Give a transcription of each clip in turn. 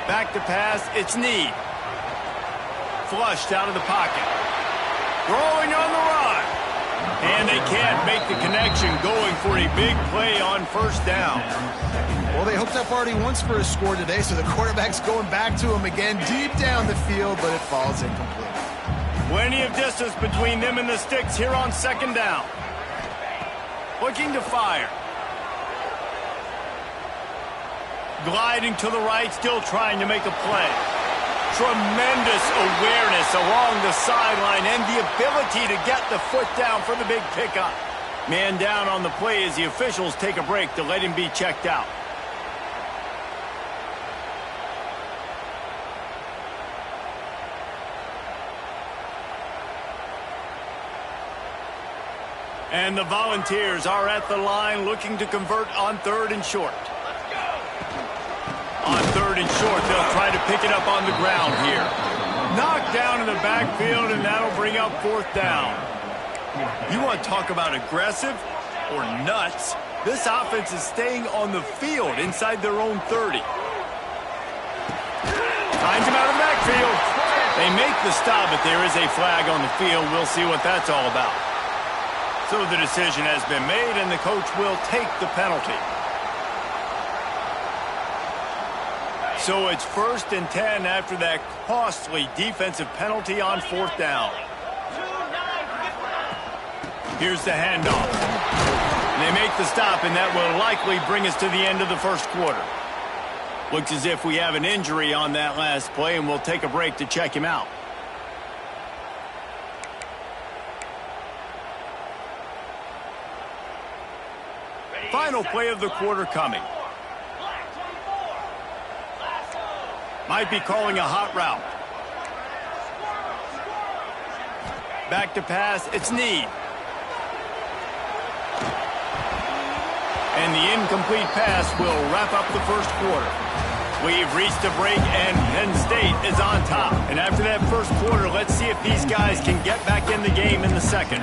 Back to pass, it's Need. Flushed out of the pocket. Throwing on the run. And they can't make the connection, going for a big play on first down. Well, they hooked up already once for a score today, so the quarterback's going back to him again deep down the field, but it falls incomplete. Plenty of distance between them and the sticks here on second down. Looking to fire. Gliding to the right, still trying to make a play. Tremendous awareness along the sideline and the ability to get the foot down for the big pickup. Man down on the play as the officials take a break to let him be checked out. And the Volunteers are at the line looking to convert on 3rd and short. On 3rd and short, they'll try to pick it up on the ground here. Knocked down in the backfield, and that'll bring up 4th down. You want to talk about aggressive or nuts? This offense is staying on the field inside their own 30. Finds him out of the backfield. They make the stop, but there is a flag on the field. We'll see what that's all about. So the decision has been made, and the coach will take the penalty. So it's 1st and 10 after that costly defensive penalty on 4th down. Here's the handoff. They make the stop, and that will likely bring us to the end of the first quarter. Looks as if we have an injury on that last play, and we'll take a break to check him out. Final play of the quarter coming. Might be calling a hot route. Back to pass, it's Need. And the incomplete pass will wrap up the first quarter. We've reached a break, and Penn State is on top. And after that first quarter, let's see if these guys can get back in the game in the second.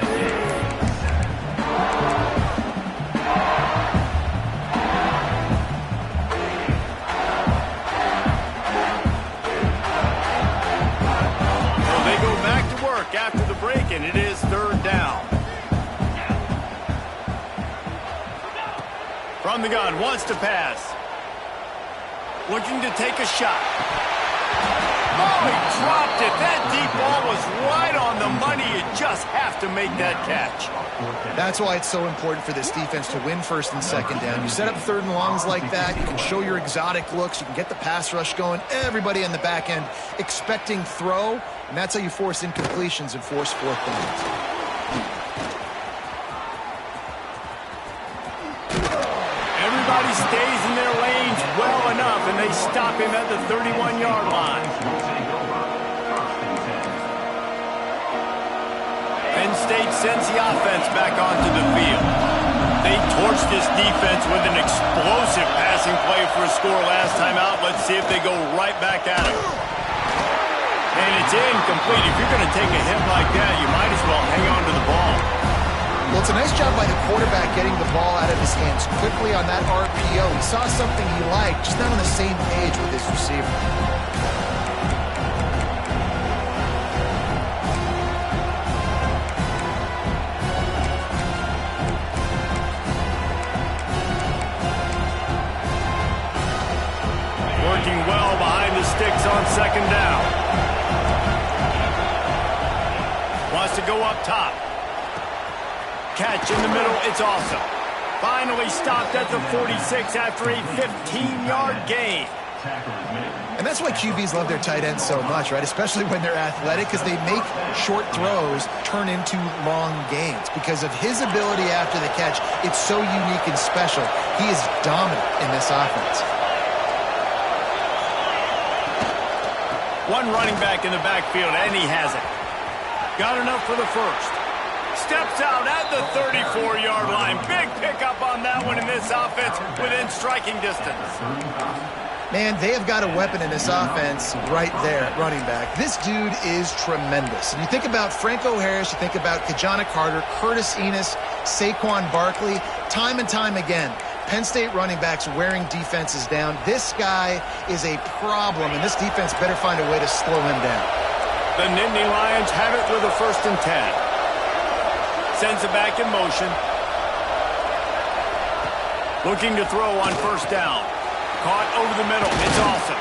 After the break, and it is 3rd down. From the gun, wants to pass. Looking to take a shot. Oh, he dropped it. That deep ball was right on the money. You just have to make that catch. That's why it's so important for this defense to win 1st and 2nd down. You set up 3rd and longs like that. You can show your exotic looks. You can get the pass rush going. Everybody on the back end expecting throw. And that's how you force incompletions and force 4th downs. Everybody stays in their lanes well enough, and they stop him at the 31-yard line. Penn State sends the offense back onto the field. They torched this defense with an explosive passing play for a score last time out. Let's see if they go right back at him. And it's incomplete. If you're going to take a hit like that, you might as well hang on to the ball. Well, it's a nice job by the quarterback getting the ball out of his hands quickly on that RPO. He saw something he liked, just not on the same page with his receiver. Working well behind the sticks on 2nd down. Wants to go up top. Catch in the middle, it's awesome. Finally stopped at the 46 after a 15-yard gain. And that's why QBs love their tight ends so much, right? Especially when they're athletic, because they make short throws turn into long gains. Because of his ability after the catch, it's so unique and special. He is dominant in this offense. One running back in the backfield, and he has it. Got enough for the first. Steps out at the 34-yard line. Big pickup on that one in this offense within striking distance. Man, they have got a weapon in this offense right there at running back. This dude is tremendous. And you think about Franco Harris, you think about Kajana Carter, Curtis Enos, Saquon Barkley, time and time again. Penn State running backs wearing defenses down. This guy is a problem, and this defense better find a way to slow him down. The Nittany Lions have it with a 1st and 10. Sends it back in motion. Looking to throw on 1st down. Caught over the middle. It's awesome.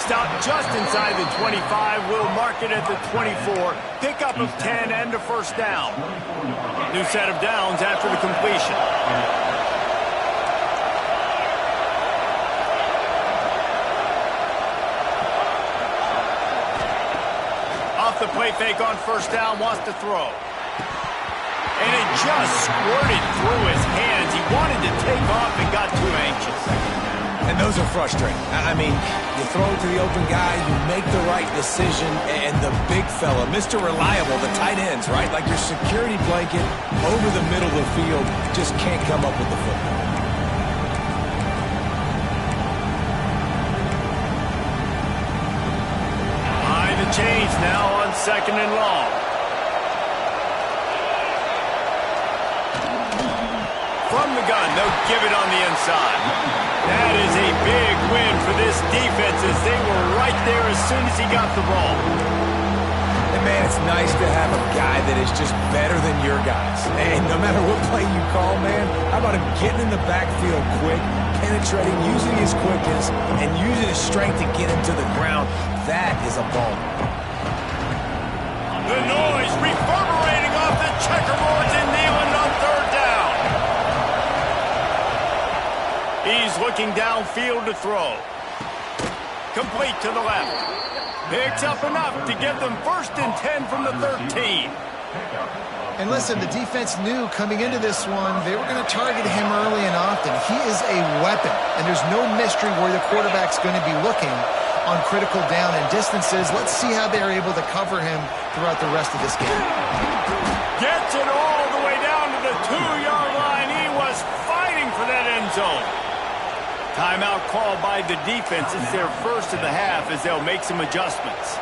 Stopped just inside the 25. Will mark it at the 24. Pickup of 10 and a 1st down. New set of downs after the completion. Off the play fake on 1st down. Wants to throw. And it just squirted through his hands. He wanted to take off and got too anxious. And those are frustrating. I mean, you throw it to the open guy, you make the right decision, and the big fella, Mr. Reliable, the tight ends, right? Like your security blanket over the middle of the field, just can't come up with the football. Behind the chains now on 2nd and long. From the gun, they'll give it on the inside. That is a big win for this defense as they were right there as soon as he got the ball. And man, it's nice to have a guy that is just better than your guys. And no matter what play you call, man, how about him getting in the backfield quick, penetrating, using his quickness, and using his strength to get him to the ground. That is a ball. The noise reverberating off the checkerboards and Nealon on 3rd down. He's looking downfield to throw. Complete to the left. Picks up enough to give them 1st and 10 from the 13. And listen, the defense knew coming into this one, they were going to target him early and often. He is a weapon, and there's no mystery where the quarterback's going to be looking on critical down and distances. Let's see how they're able to cover him throughout the rest of this game. Gets it all the way down to the 2-yard line. He was fighting for that end zone. Timeout called by the defense. It's their 1st of the half as they'll make some adjustments.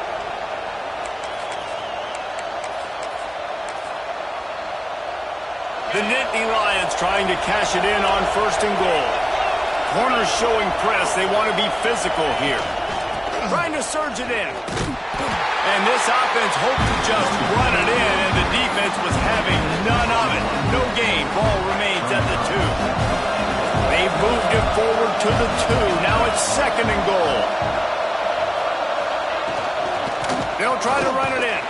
The Nittany Lions trying to cash it in on 1st and goal. Corners showing press. They want to be physical here. Trying to surge it in. And this offense hoped to just run it in, and the defense was having none of it. No gain. Ball remains at the 2. They moved it forward to the 2. Now it's 2nd and goal. They'll try to run it in.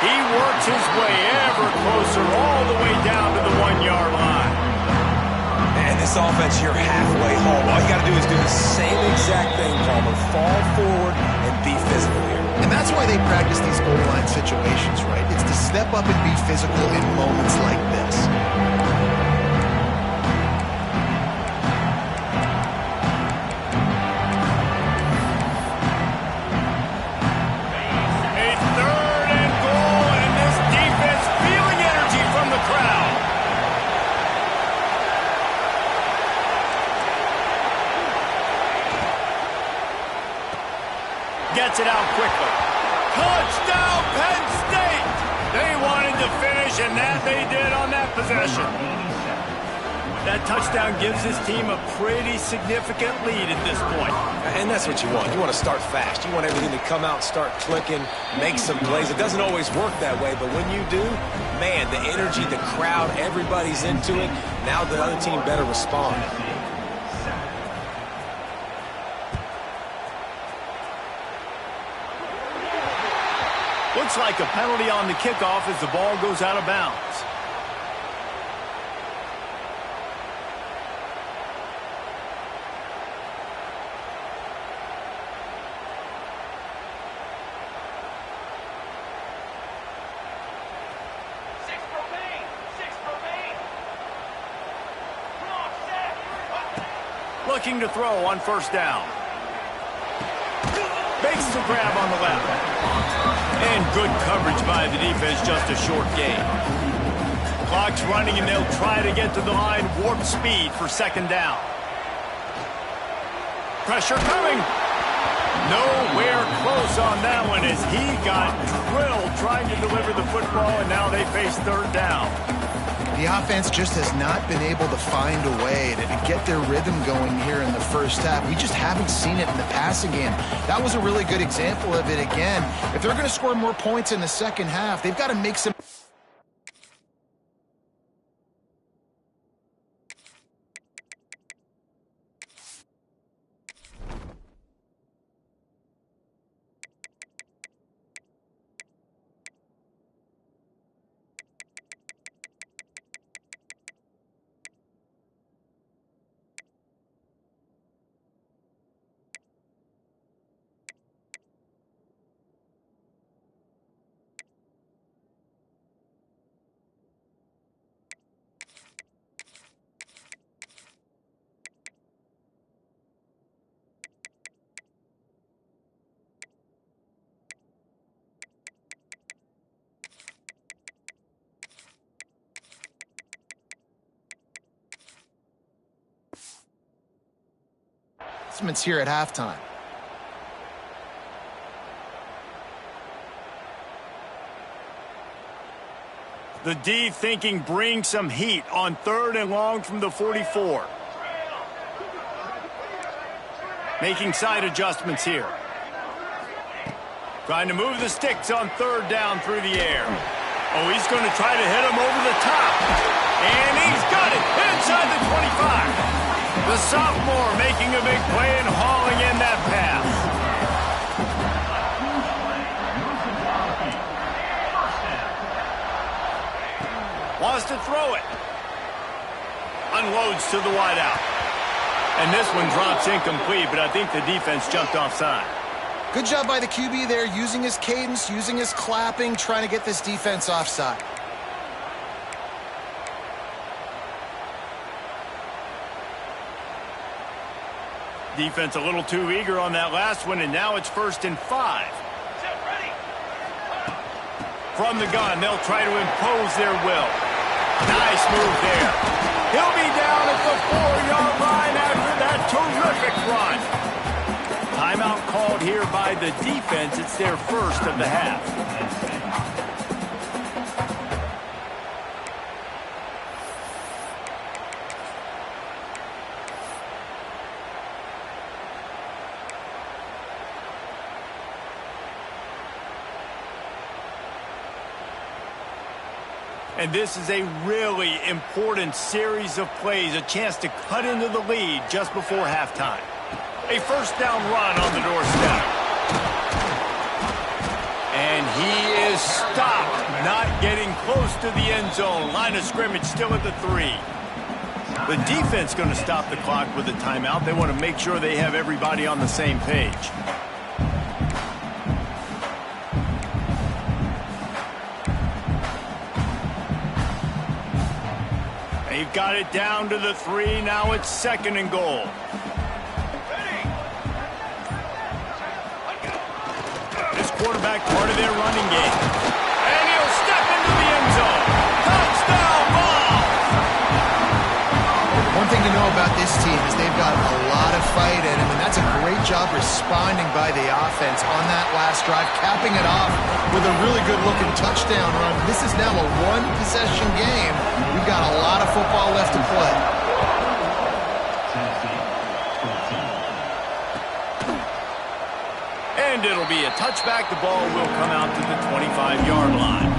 He works his way ever closer all the way down to the 1-yard line. And this offense here halfway home. All you got to do is do the same exact thing, Palmer. Fall forward and be physical here. And that's why they practice these goal line situations, right? It's to step up and be physical in moments like this. Gets it out quickly. Touchdown, Penn State! They wanted to finish, and that they did on that possession. That touchdown gives his team a pretty significant lead at this point. And that's what you want. You want to start fast. You want everything to come out, start clicking, make some plays. It doesn't always work that way, but when you do, man, the energy, the crowd, everybody's into it. Now the other team better respond. Looks like a penalty on the kickoff as the ball goes out of bounds. Looking to throw on 1st down. Makes the grab on the left. And good coverage by the defense, just a short gain. Clock's running, and they'll try to get to the line. Warp speed for 2nd down. Pressure coming. Nowhere close on that one as he got drilled trying to deliver the football, and now they face 3rd down. The offense just has not been able to find a way to get their rhythm going here in the first half. We just haven't seen it in the passing game. That was a really good example of it again. If they're going to score more points in the second half, they've got to make some... adjustments here at halftime. The D thinking bring some heat on 3rd and long from the 44. Making side adjustments here. Trying to move the sticks on 3rd down through the air. Oh, he's going to try to hit him over the top. And he's got it inside the 25. The sophomore making a big play and hauling in that pass. Wants to throw it. Unloads to the wideout. And this one drops incomplete, but I think the defense jumped offside. Good job by the QB there, using his cadence, using his clapping, trying to get this defense offside. Defense a little too eager on that last one, and now it's 1st and 5. From the gun, they'll try to impose their will. Nice move there. He'll be down at the 4-yard line after that terrific run. Timeout called here by the defense. It's their first of the half. And this is a really important series of plays, a chance to cut into the lead just before halftime. A 1st down run on the doorstep. And he is stopped, not getting close to the end zone. Line of scrimmage still at the 3. The defense going to stop the clock with a timeout. They want to make sure they have everybody on the same page. They've got it down to the 3. Now it's 2nd and goal. This quarterback part of their running game. And he'll step into the end zone. Touchdown ball! One thing to know about this team is they've got a lot of fight in them, and that's a great job responding by the offense on that last drive, capping it off with a really good-looking touchdown run. This is now a one-possession game. We've got a lot of football left to play. And it'll be a touchback. The ball will come out to the 25-yard line.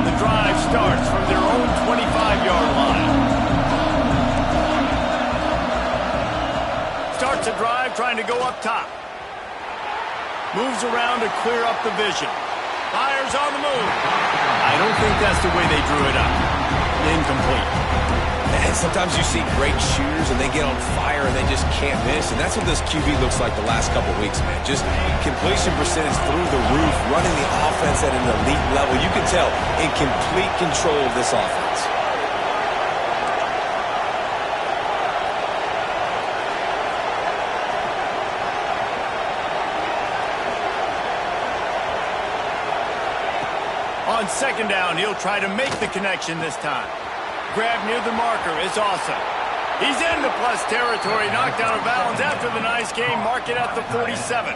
The drive starts from their own 25-yard line. Starts a drive trying to go up top. Moves around to clear up the vision. Fires on the move. I don't think that's the way they drew it up. Incomplete. And sometimes you see great shooters and they get on fire and they just can't miss. And that's what this QB looks like the last couple weeks, man. Just completion percentage through the roof, running the offense at an elite level. You can tell in complete control of this offense. On 2nd down, he'll try to make the connection this time. Grab near the marker is awesome. He's into plus territory, knocked out of bounds after the nice game. Mark it at the 47.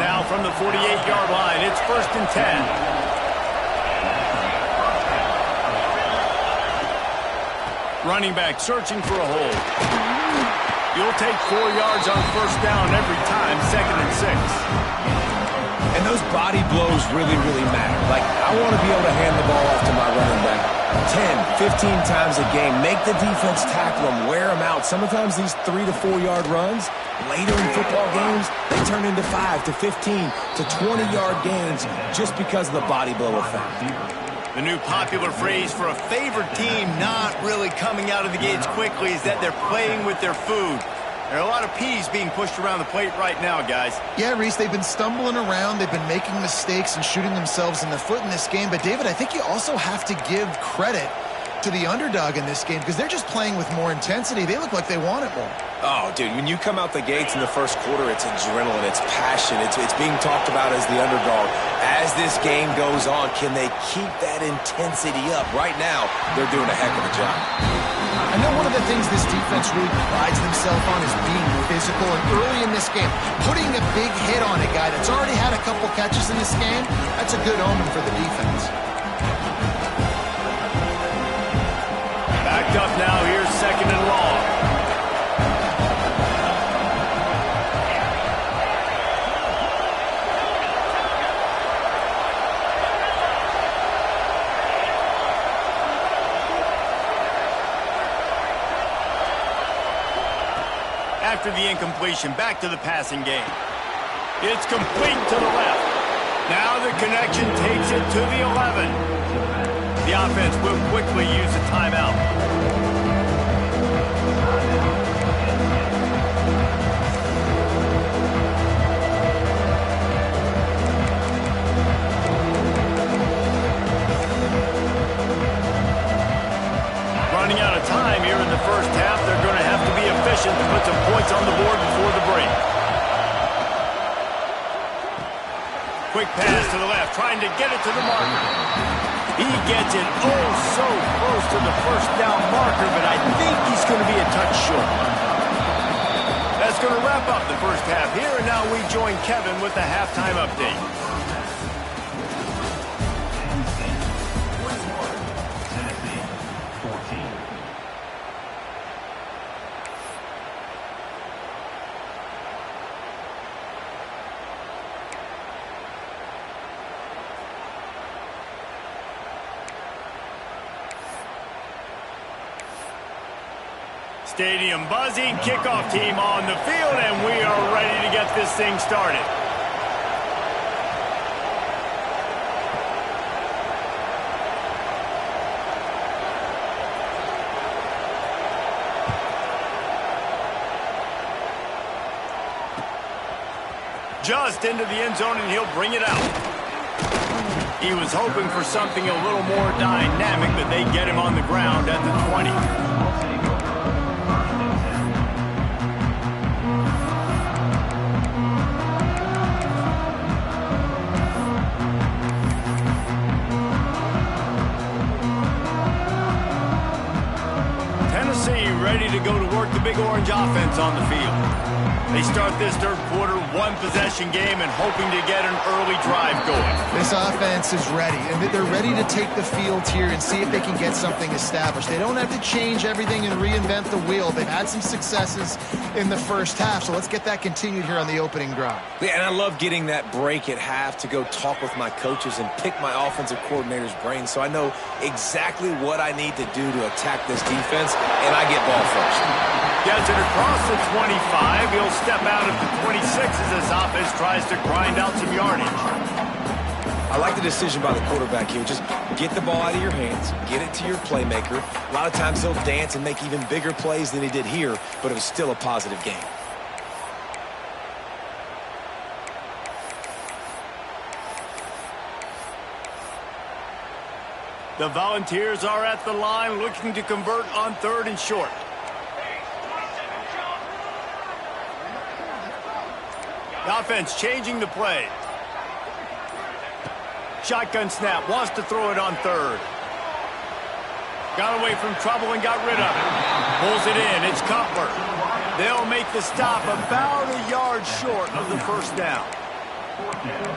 Now from the 48-yard line, it's 1st and 10. Running back searching for a hole. You'll take 4 yards on 1st down every time, 2nd and 6. And those body blows really, really matter. Like, I want to be able to hand the ball off to my running back 10, 15 times a game. Make the defense tackle them, wear them out. Sometimes these 3 to 4 yard runs, later in football games, they turn into 5 to 15 to 20-yard gains just because of the body blow effect. The new popular phrase for a favored team not really coming out of the gates quickly is that they're playing with their food. There are a lot of peas being pushed around the plate right now, guys. Yeah, Reese, they've been stumbling around. They've been making mistakes and shooting themselves in the foot in this game. But, David, I think you also have to give credit to the underdog in this game because they're just playing with more intensity. They look like they want it more. Oh, dude, when you come out the gates in the first quarter, it's adrenaline, it's passion, it's being talked about as the underdog. As this game goes on, can they keep that intensity up? Right now, they're doing a heck of a job. I know one of the things this defense really prides themselves on is being physical. And early in this game, putting a big hit on a guy that's already had a couple catches in this game, that's a good omen for the defense. Backed up now, here's 2nd and long. After the incompletion, back to the passing game. It's complete to the left. Now the connection takes it to the 11. The offense will quickly use a timeout. Running out of time here in the first half. They're going to have to be efficient to put some points on the board before the break. Quick pass to the left, trying to get it to the marker. He gets it oh so close to the 1st down marker, but I think he's going to be a touch short. That's going to wrap up the first half here, and now we join Kevin with the halftime update. Stadium buzzing, kickoff team on the field, and we are ready to get this thing started. Just into the end zone, and he'll bring it out. He was hoping for something a little more dynamic, but they get him on the ground at the 20. Ready to go to work the Big Orange offense on the field. They start this third quarter one-possession game and hoping to get an early drive going. This offense is ready, and they're ready to take the field here and see if they can get something established. They don't have to change everything and reinvent the wheel. They've had some successes in the first half, so let's get that continued here on the opening drive. Yeah, and I love getting that break at half to go talk with my coaches and pick my offensive coordinator's brain so I know exactly what I need to do to attack this defense, and I get ball first. Gets it across the 25. He'll step out at the 26 as this offense tries to grind out some yardage. I like the decision by the quarterback here. Just get the ball out of your hands, get it to your playmaker. A lot of times he'll dance and make even bigger plays than he did here, but it was still a positive game. The Volunteers are at the line looking to convert on 3rd and short. The offense changing the play. Shotgun snap, wants to throw it on 3rd. Got away from trouble and got rid of it. Pulls it in. It's Cutler. They'll make the stop about a yard short of the first down.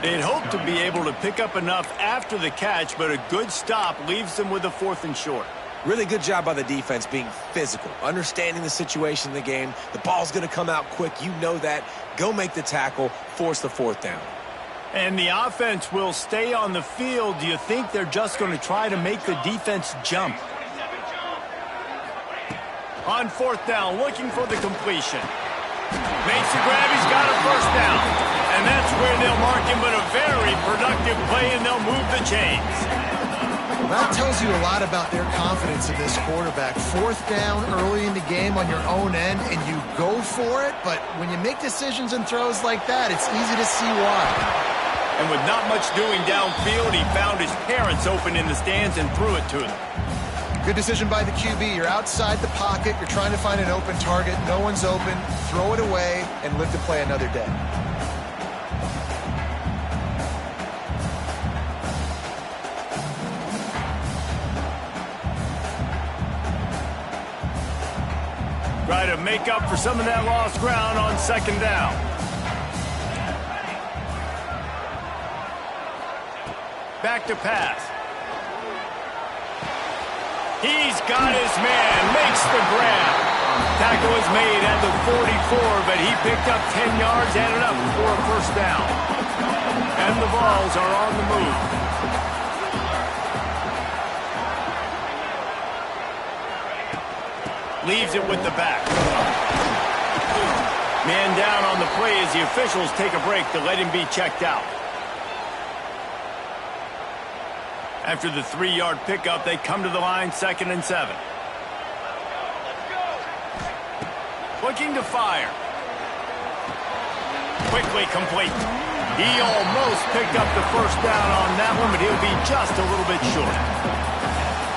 They'd hoped to be able to pick up enough after the catch, but a good stop leaves them with a 4th and short. Really good job by the defense being physical, understanding the situation in the game. The ball's going to come out quick. You know that. Go make the tackle, force the 4th down. And the offense will stay on the field. Do you think they're just going to try to make the defense jump? On 4th down, looking for the completion. Makes the grab, he's got a 1st down. And that's where they'll mark him, but a very productive play, and they'll move the chains. Well, that tells you a lot about their confidence in this quarterback. 4th down early in the game on your own end, and you go for it, but when you make decisions and throws like that, it's easy to see why. And with not much doing downfield, he found his parents open in the stands and threw it to them. Good decision by the QB. You're outside the pocket. You're trying to find an open target. No one's open. Throw it away and live to play another day. Try to make up for some of that lost ground on 2nd down. Back to pass. He's got his man, makes the grab. Tackle is made at the 44, but he picked up 10 yards, added up for a 1st down. And the Vols are on the move. Leaves it with the back. Man down on the play as the officials take a break to let him be checked out. After the 3-yard pickup, they come to the line, 2nd and 7. Looking to fire. Quickly complete. He almost picked up the 1st down on that one, but he'll be just a little bit short.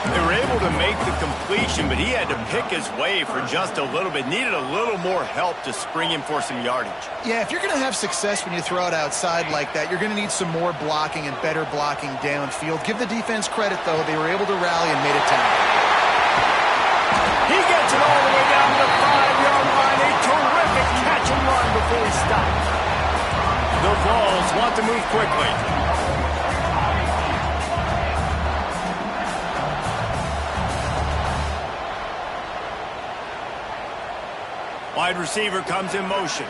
They were able to make the completion, but he had to pick his way for just a little bit. Needed a little more help to spring him for some yardage. Yeah, if you're going to have success when you throw it outside like that, you're going to need some more blocking and better blocking downfield. Give the defense credit, though. They were able to rally and made a tackle. He gets it all the way down to the 5-yard line. A terrific catch and run before he stopped. The Vols want to move quickly. Wide receiver comes in motion.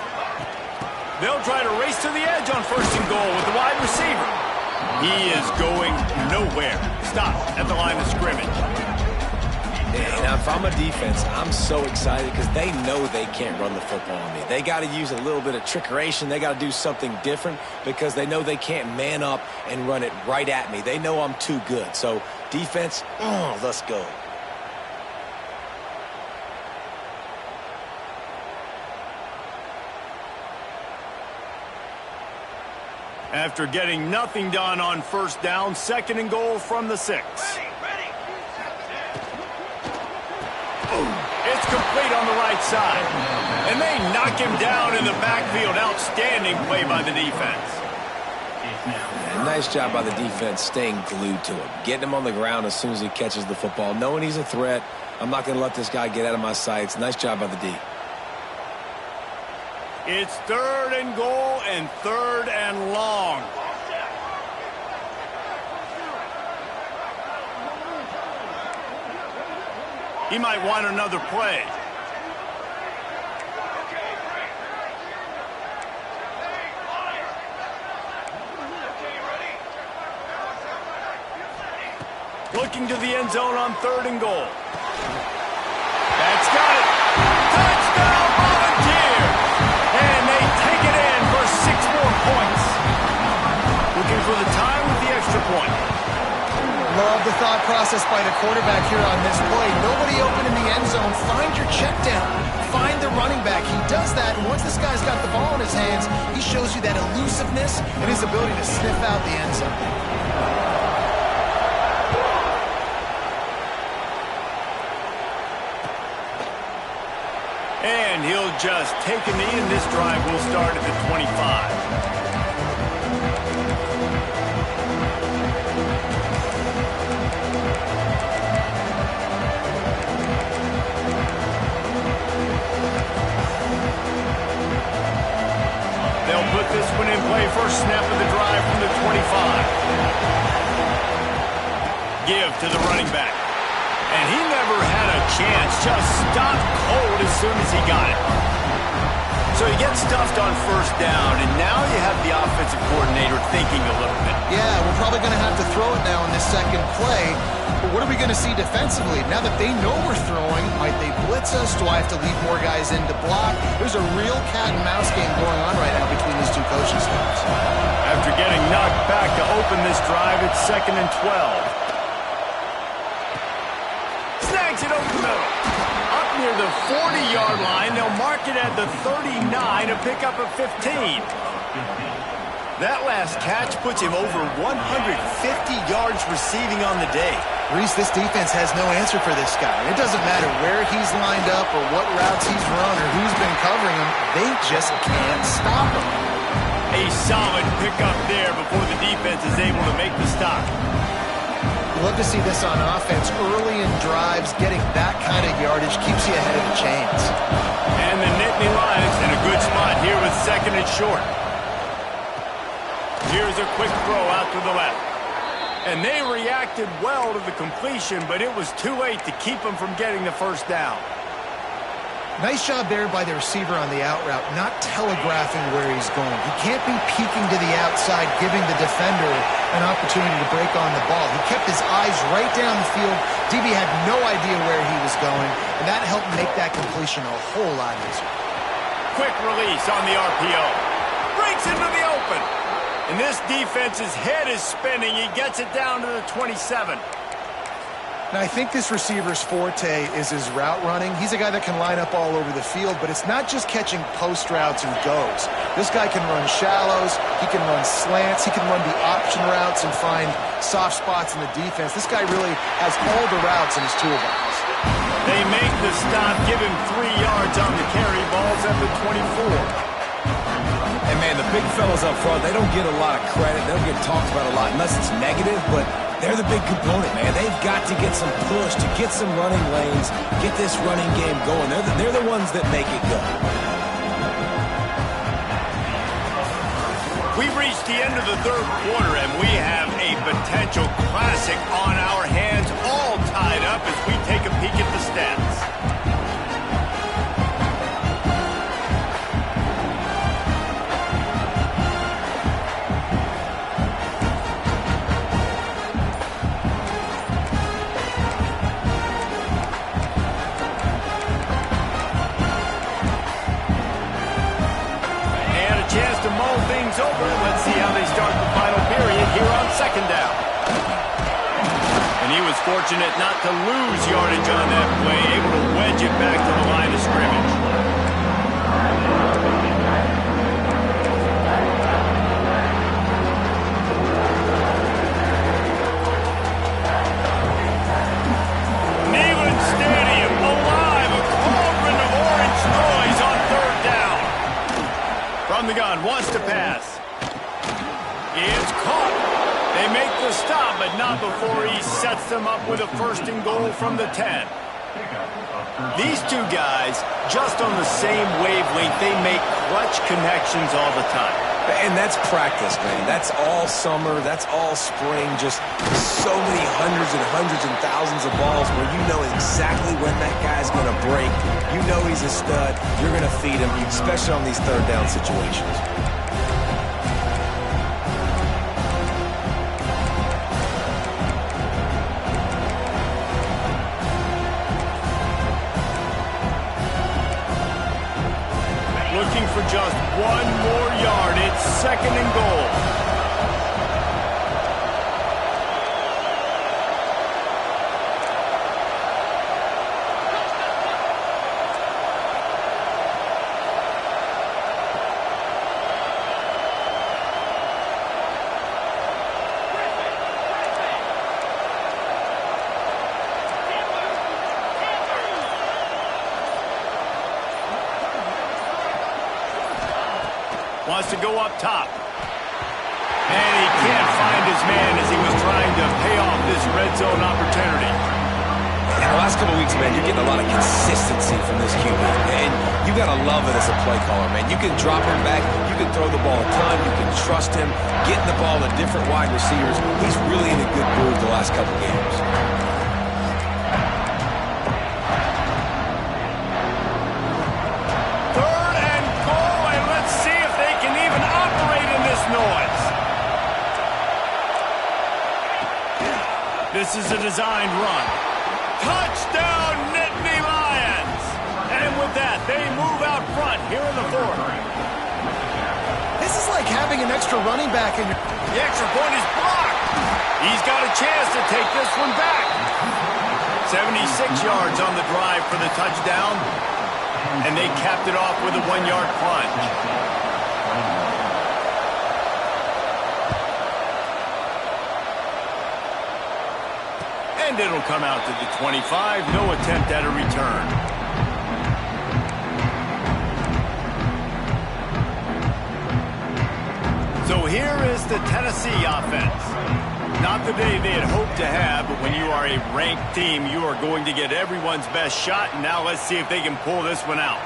They'll try to race to the edge on 1st and goal with the wide receiver. He is going nowhere. Stop at the line of scrimmage. Now, if I'm a defense, I'm so excited because they know they can't run the football on me. They got to use a little bit of trickeration. They got to do something different because they know they can't man up and run it right at me. They know I'm too good. So, defense, let's go. After getting nothing done on 1st down, 2nd and goal from the 6. It's complete on the right side. And they knock him down in the backfield. Outstanding play by the defense. Nice job by the defense staying glued to him. Getting him on the ground as soon as he catches the football. Knowing he's a threat. I'm not going to let this guy get out of my sights. Nice job by the D. It's 3rd and goal and 3rd and long. He might want another play. Looking to the end zone on 3rd and goal. That's got it. Touchdown, Volunteers! And they take it in for 6 more points. Looking for the tie with the extra point. Love the thought process by the quarterback here on this play. Nobody open in the end zone. Find your check down. Find the running back. He does that, and once this guy's got the ball in his hands, he shows you that elusiveness and his ability to sniff out the end zone. And he'll just take a knee, and this drive will start at the 25. give to the running back. And he never had a chance, just stopped cold as soon as he got it. So he gets stuffed on first down, and now you have the offensive coordinator thinking a little bit. Yeah, we're probably going to have to throw it now in this second play. But what are we going to see defensively? Now that they know we're throwing, might they blitz us? Do I have to leave more guys in to block? There's a real cat and mouse game going on right now between these two coaching staffs. After getting knocked back to open this drive, it's 2nd and 12. Snags it over the middle. Up near the 40-yard line, they'll mark it at the 39 to pick up a 15. That last catch puts him over 150 yards receiving on the day. Reese, this defense has no answer for this guy. It doesn't matter where he's lined up or what routes he's run or who's been covering him. They just can't stop him. A solid pickup there before the defense is able to make the stop. Love to see this on offense. Early in drives, getting that kind of yardage keeps you ahead of the chains. And the Nittany Lions in a good spot here with 2nd and short. Here's a quick throw out to the left. And they reacted well to the completion, but it was too late to keep them from getting the first down. Nice job there by the receiver on the out route, not telegraphing where he's going. He can't be peeking to the outside, giving the defender an opportunity to break on the ball. He kept his eyes right down the field. DB had no idea where he was going, and that helped make that completion a whole lot easier. Quick release on the RPO. Breaks into the open. And this defense's head is spinning. He gets it down to the 27. Now, I think this receiver's forte is his route running. He's a guy that can line up all over the field, but it's not just catching post routes and goes. This guy can run shallows, he can run slants, he can run the option routes and find soft spots in the defense. This guy really has all the routes in his toolbox. They make the stop, give him 3 yards on the carry. Ball's at the 24. And, man, the big fellas up front, they don't get a lot of credit. They don't get talked about a lot unless it's negative, but they're the big component, man. They've got to get some push, to get some running lanes, get this running game going. They're the ones that make it go. We've reached the end of the third quarter, and we have a potential classic on our hands, all tied up as we take a peek at the stats. To mull things over. Let's see how they start the final period here on 2nd down. And he was fortunate not to lose yardage on that play, able to wedge it back to the line of scrimmage. Neyland Stadium alive, a cauldron of orange noise on 3rd down. From the gun, wants to pass. It's caught. They make the stop, but not before he sets them up with a 1st and goal from the 10. These two guys, just on the same wavelength, they make clutch connections all the time. And that's practice, man. That's all summer. That's all spring. Just so many hundreds and thousands of balls where you know exactly when that guy's going to break. You know he's a stud. You're going to feed him, especially on these 3rd down situations. Looking for just 1 more yard. It's 2nd and goal. Wants to go up top. And he can't find his man as he was trying to pay off this red zone opportunity. In the last couple of weeks, man, you're getting a lot of consistency from this QB. And You got to love it as a play caller, man. You can drop him back. You can throw the ball a ton. You can trust him, getting the ball to different wide receivers. He's really in a good groove the last couple games. Third and goal, and let's see if they can even operate in this noise. This is a designed run. Touchdown, Nittany Lions! And with that, they move out front here in the fourth. This is like having an extra running back in your... The extra point is blocked. He's got a chance to take this one back. 76 yards on the drive for the touchdown. And they capped it off with a 1-yard plunge. And it'll come out to the 25. No attempt at a return. So here is the Tennessee offense. Not the day they had hoped to have, but when you are a ranked team, you are going to get everyone's best shot. And now let's see if they can pull this one out.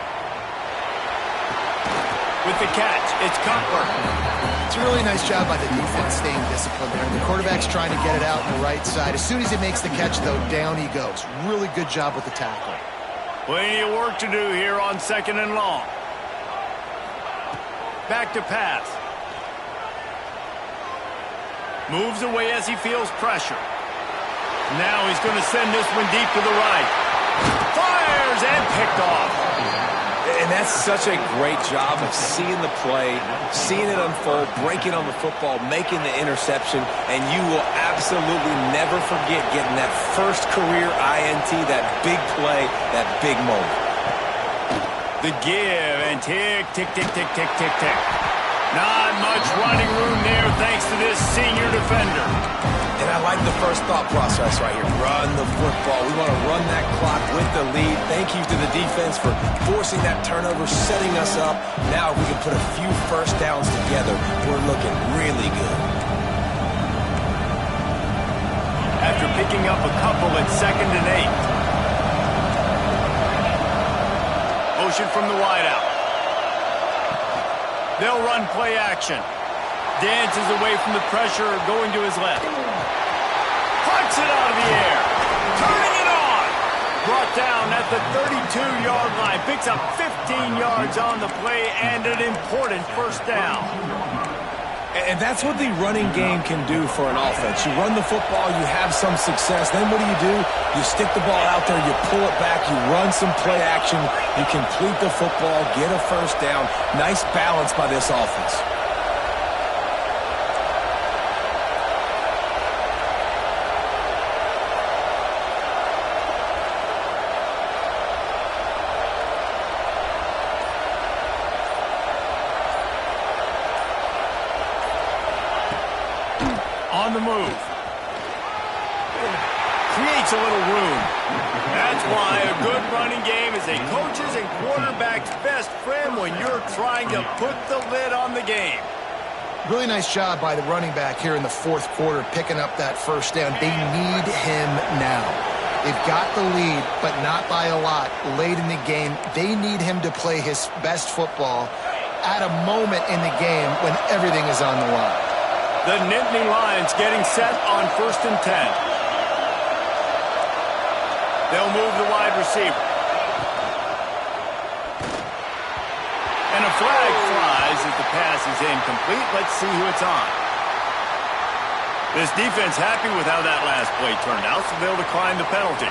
With the catch, it's Cutler. It's a really nice job by the defense staying disciplined there. The quarterback's trying to get it out on the right side. As soon as he makes the catch, though, down he goes. Really good job with the tackle. Plenty of work to do here on 2nd and long. Back to pass. Moves away as he feels pressure. Now he's going to send this one deep to the right. Fires and picked off. And that's such a great job of seeing the play, seeing it unfold, breaking on the football, making the interception, and you will absolutely never forget getting that first career INT, that big play, that big moment. The give and tick, tick, tick, tick, tick, tick, tick. Not much running room there thanks to this senior defender. And I like the first thought process right here. Run the football. We want to run that clock with the lead. Thank you to the defense for forcing that turnover, setting us up. Now if we can put a few first downs together, we're looking really good. After picking up a couple at 2nd and 8. Motion from the wideout. They'll run play action. Dances away from the pressure, going to his left. Punts it out of the air. Turning it on. Brought down at the 32-yard line. Picks up 15 yards on the play and an important first down. And that's what the running game can do for an offense. You run the football, you have some success. Then what do? You stick the ball out there, you pull it back, you run some play action, you complete the football, get a first down. Nice balance by this offense. On the move. Creates a little room. That's why a good running game is a coach's and quarterback's best friend when you're trying to put the lid on the game. Really nice job by the running back here in the fourth quarter, picking up that first down. They need him now. They've got the lead, but not by a lot late in the game. They need him to play his best football at a moment in the game when everything is on the line. The Nittany Lions getting set on 1st and 10. They'll move the wide receiver. And a flag flies as the pass is incomplete. Let's see who it's on. This defense happy with how that last play turned out, so they'll decline the penalty.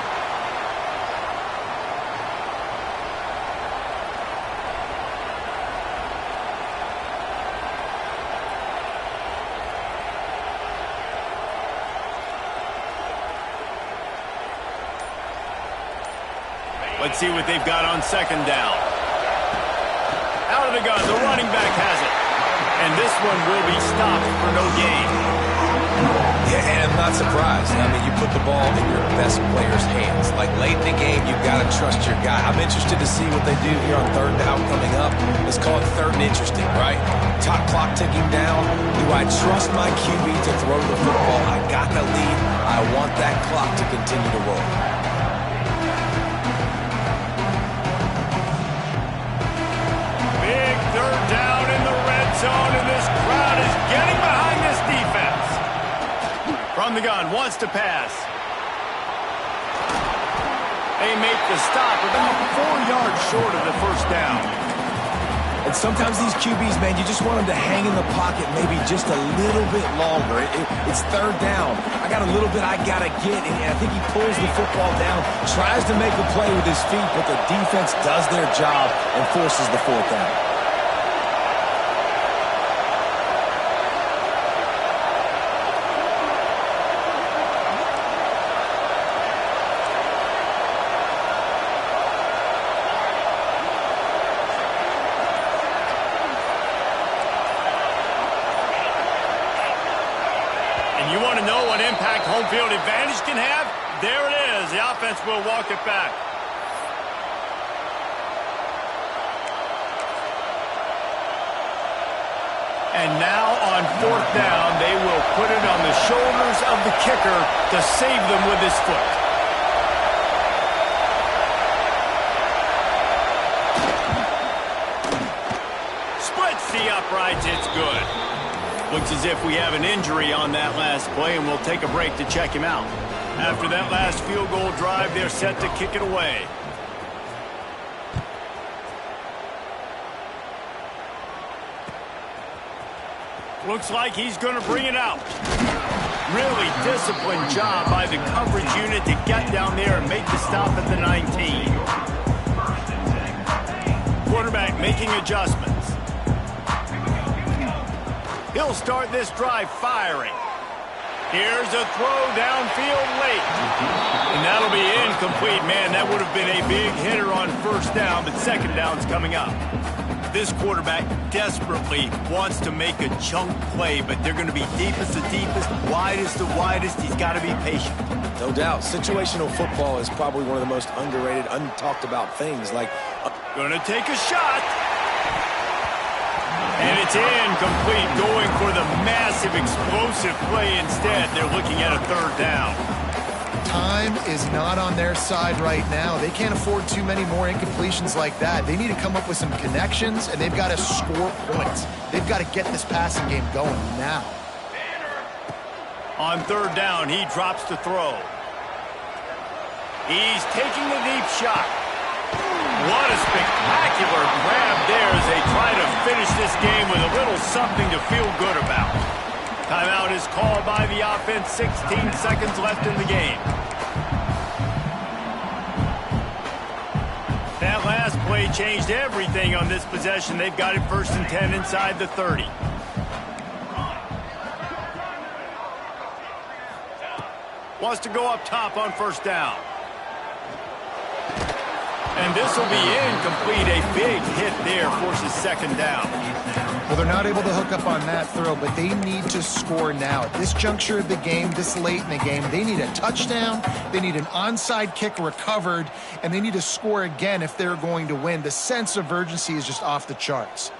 Let's see what they've got on 2nd down. Out of the gun, the running back has it. And this one will be stopped for no gain. Yeah, and I'm not surprised. I mean, you put the ball in your best player's hands. Like late in the game, you've got to trust your guy. I'm interested to see what they do here on 3rd down coming up. Let's call it 3rd and interesting, right? Top clock ticking down. Do I trust my QB to throw the football? I got the lead. I want that clock to continue to roll. zone, and this crowd is getting behind this defense. From the gun, wants to pass. They make the stop about 4 yards short of the first down. And sometimes these QBs, man, you just want them to hang in the pocket maybe just a little bit longer. It's third down. I got a little bit I got to get, and I think he pulls the football down, tries to make a play with his feet, but the defense does their job and forces the fourth down. You want to know what impact home field advantage can have? There it is. The offense will walk it back. And now on fourth down, they will put it on the shoulders of the kicker to save them with his foot. Splits the uprights. It's good. Looks as if we have an injury on that last play, and we'll take a break to check him out. After that last field goal drive, they're set to kick it away. Looks like he's going to bring it out. Really disciplined job by the coverage unit to get down there and make the stop at the 19. Quarterback making adjustments. He'll start this drive firing. Here's a throw downfield late. And that'll be incomplete. Man, that would have been a big hitter on first down, but second down's coming up. This quarterback desperately wants to make a chunk play, but they're going to be deepest to deepest, widest to widest. He's got to be patient. No doubt. Situational football is probably one of the most underrated, untalked about things. Going to take a shot. And it's incomplete, going for the massive explosive play instead. They're looking at a third down. Time is not on their side right now. They can't afford too many more incompletions like that. They need to come up with some connections, and they've got to score points. They've got to get this passing game going now. On third down, he drops to throw. He's taking the deep shot. What a spectacular grab there as they try to finish this game with a little something to feel good about. Timeout is called by the offense. 16 seconds left in the game. That last play changed everything on this possession. They've got it 1st and 10 inside the 30. Wants to go up top on first down. And this will be incomplete. A big hit there forces second down. Well, they're not able to hook up on that throw, but they need to score now. At this juncture of the game, this late in the game, they need a touchdown, they need an onside kick recovered, and they need to score again if they're going to win. The sense of urgency is just off the charts.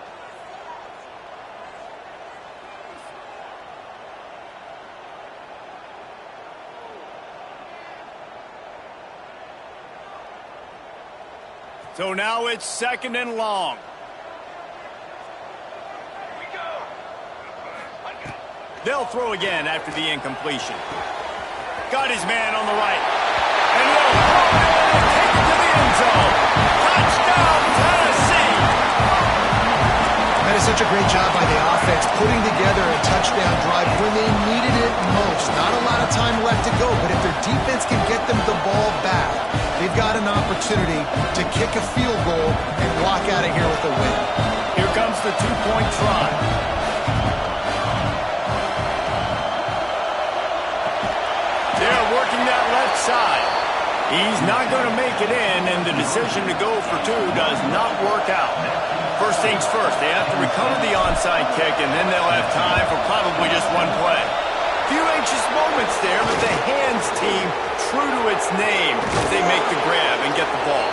So now it's 2nd and long. They'll throw again after the incompletion. Got his man on the right. And he'll throw it and take it to the end zone. Touchdown, Tennessee! That is such a great job by the offense, putting together a touchdown drive when they needed it most. Not a lot of time left to go, but if their defense can get them the ball back, they've got an opportunity to kick a field goal and walk out of here with a win. Here comes the two-point try. They're working that left side. He's not going to make it in, and the decision to go for two does not work out. First things first, they have to recover the onside kick, and then they'll have time for probably just one play. Few anxious moments there, but the hands team, true to its name, they make the grab and get the ball.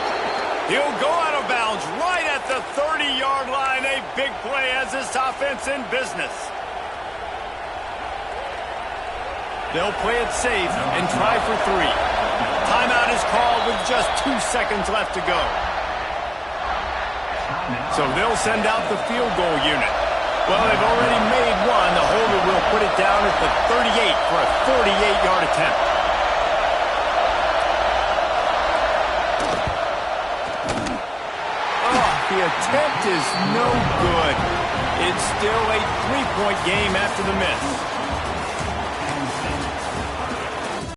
He'll go out of bounds right at the 30-yard line. A big play has this offense in business. They'll play it safe and try for 3. Timeout is called with just 2 seconds left to go. So they'll send out the field goal unit. Well, they've already made one. The holder will put it down at the 38 for a 48-yard attempt. Oh, the attempt is no good. It's still a 3-point game after the miss.